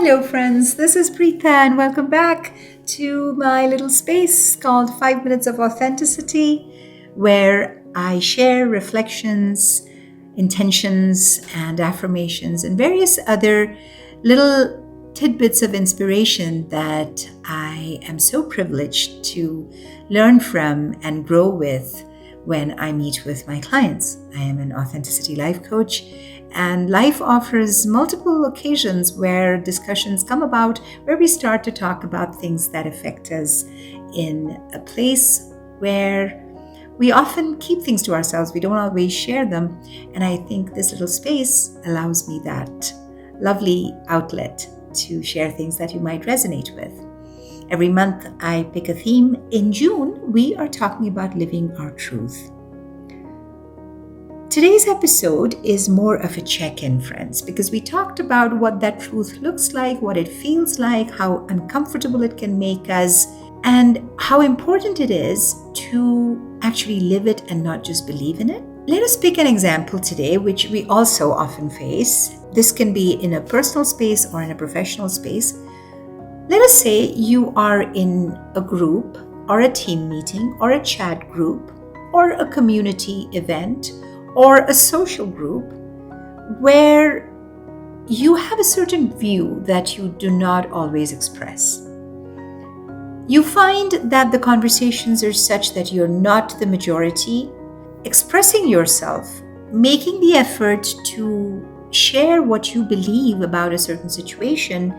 Hello, friends. This is Pritha, and welcome back to my little space called 5 Minutes of Authenticity, where I share reflections, intentions, and affirmations, and various other little tidbits of inspiration that I am so privileged to learn from and grow with when I meet with my clients. I am an authenticity life coach, and life offers multiple occasions where discussions come about where we start to talk about things that affect us in a place where we often keep things to ourselves. We don't always share them. And I think this little space allows me that lovely outlet to share things that you might resonate with. Every month I pick a theme. In June, we are talking about living our truth. Today's episode is more of a check-in, friends, because we talked about what that truth looks like, what it feels like, how uncomfortable it can make us, and how important it is to actually live it and not just believe in it. Let us pick an example today, which we also often face. This can be in a personal space or in a professional space. Let us say you are in a group or a team meeting or a chat group or a community event or a social group where you have a certain view that you do not always express. You find that the conversations are such that you're not the majority. Expressing yourself, making the effort to share what you believe about a certain situation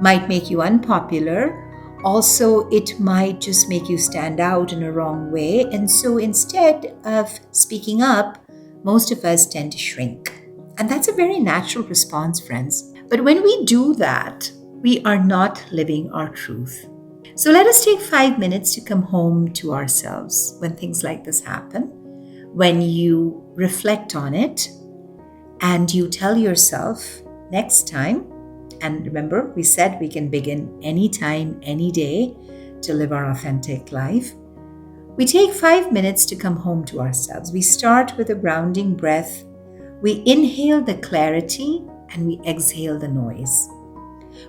might make you unpopular. Also, it might just make you stand out in a wrong way. And so instead of speaking up, most of us tend to shrink. And that's a very natural response, friends. But when we do that, we are not living our truth. So let us take 5 minutes to come home to ourselves when things like this happen, when you reflect on it and you tell yourself next time, and remember, we said we can begin anytime, any day to live our authentic life. We take 5 minutes to come home to ourselves. We start with a grounding breath. We inhale the clarity and we exhale the noise.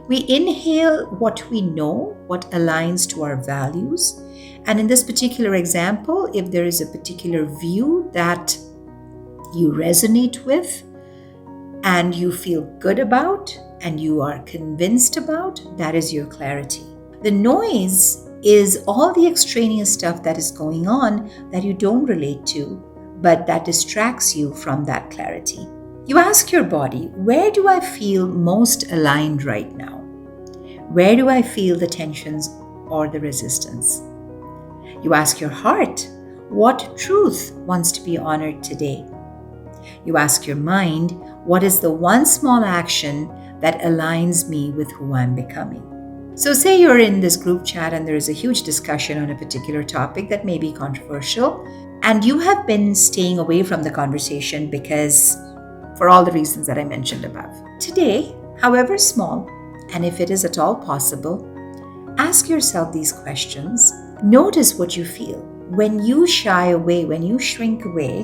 We inhale what we know, what aligns to our values. And in this particular example, if there is a particular view that you resonate with and you feel good about and you are convinced about, that is your clarity. The noise is all the extraneous stuff that is going on that you don't relate to, but that distracts you from that clarity. You ask your body, where do I feel most aligned right now? Where do I feel the tensions or the resistance? You ask your heart, what truth wants to be honored today? You ask your mind, what is the one small action that aligns me with who I'm becoming? So say you're in this group chat and there is a huge discussion on a particular topic that may be controversial, and you have been staying away from the conversation because for all the reasons that I mentioned above. Today, however small, and if it is at all possible, ask yourself these questions. Notice what you feel. When you shy away, when you shrink away,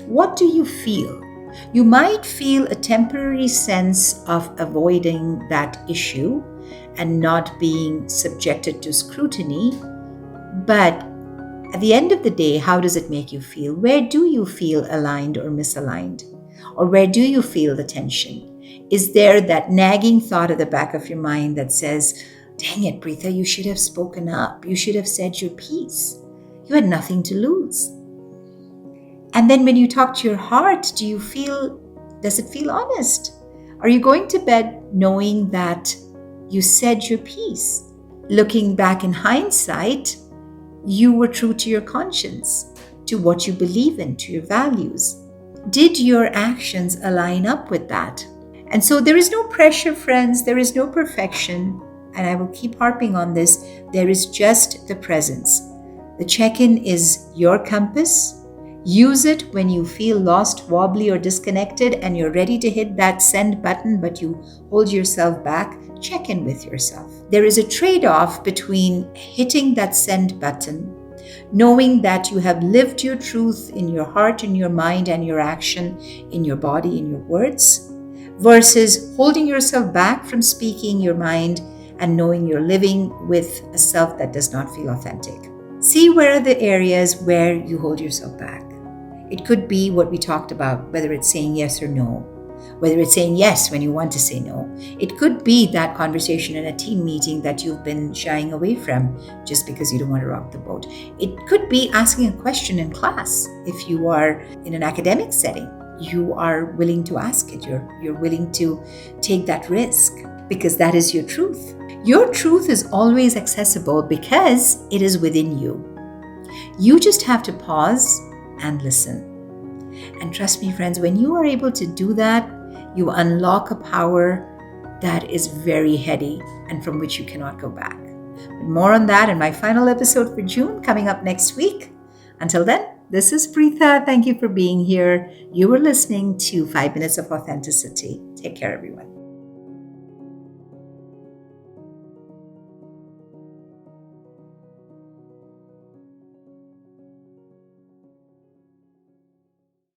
what do you feel? You might feel a temporary sense of avoiding that issue and not being subjected to scrutiny. But at the end of the day, how does it make you feel? Where do you feel aligned or misaligned? Or where do you feel the tension? Is there that nagging thought at the back of your mind that says, dang it, Pritha, you should have spoken up. You should have said your piece. You had nothing to lose. And then when you talk to your heart, does it feel honest? Are you going to bed knowing that you said your piece? Looking back in hindsight, you were true to your conscience, to what you believe in, to your values. Did your actions align up with that? And so there is no pressure, friends. There is no perfection. And I will keep harping on this. There is just the presence. The check-in is your compass. Use it when you feel lost, wobbly, or disconnected, and you're ready to hit that send button, but you hold yourself back. Check in with yourself. There is a trade-off between hitting that send button, knowing that you have lived your truth in your heart, in your mind, and your action, in your body, in your words, versus holding yourself back from speaking your mind and knowing you're living with a self that does not feel authentic. See where are the areas where you hold yourself back. It could be what we talked about, whether it's saying yes or no, whether it's saying yes when you want to say no. It could be that conversation in a team meeting that you've been shying away from just because you don't want to rock the boat. It could be asking a question in class. If you are in an academic setting, you are willing to ask it. You're willing to take that risk because that is your truth. Your truth is always accessible because it is within you. You just have to pause and listen. And trust me, friends, when you are able to do that, you unlock a power that is very heady and from which you cannot go back. But more on that in my final episode for June coming up next week. Until then, this is Pritha. Thank you for being here. You were listening to 5 Minutes of Authenticity. Take care, everyone.